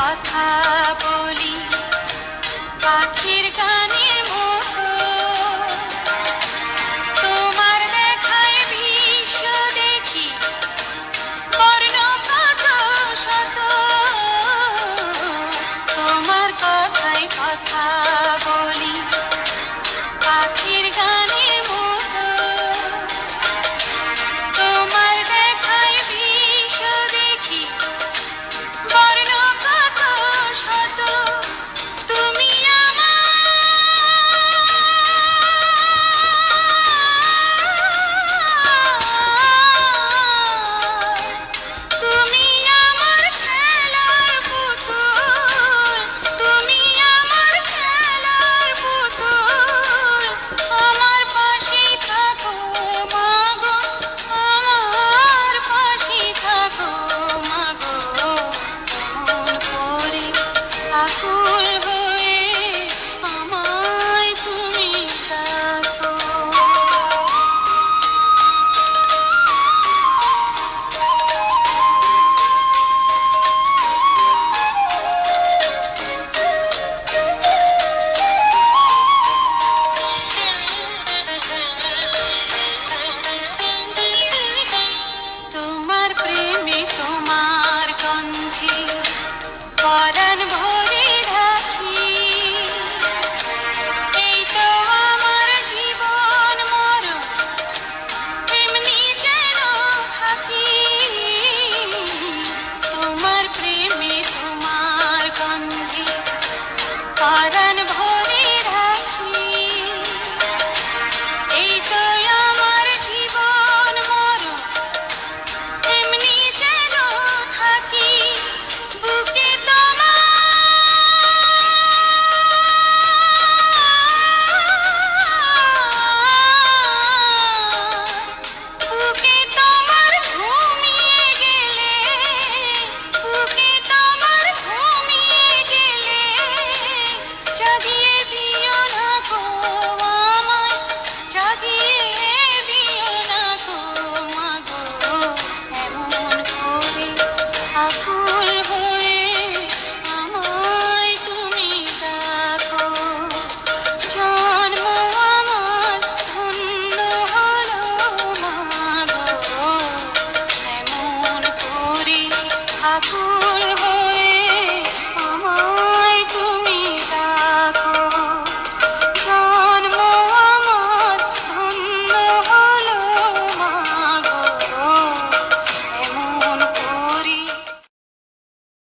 কথা বলি পাখির গানের মতো, তোমার দেখায় বিশ্ব দেখি বর্ণ কত শত, তোমার কথায় কথা বলি পাখির গানের মতো, তোমার দেখায় বিশ্ব দেখি বর্ণ কত শত, তুমি তুমি আমার খেলার পুতুল, তুমি আমার খেলার পুতুল, আমার পাশেই থাকো মাগো, আমার পাশেই থাকো মাগো, মন করে আকুল হয়ে আমায় তুমি ডাকো। তোমার প্রেমে তোমার গন্ধে পরাণ ভরে রাখি, এই তো আমার জীবন মরণ এমনি যেন থাকি, তোমার প্রেমে তোমার গন্ধে পরাণ ভরে রাখি, এই তো আমার জীবন মরণ এমনি যেন থাকি, বুকে বুকে তোমার ঘুমিয়ে গেলে, বুকে তোমার ঘুমিয়ে গেলে জাগিয়ে দিও না গো আমায়, জাগিয়ে দিও না গো মাগো, এমন করে আকুল হয়ে আমায় তুমি ডাকো, জন্ম আমার ধন্য হলো মাগো, এমন করে আকুল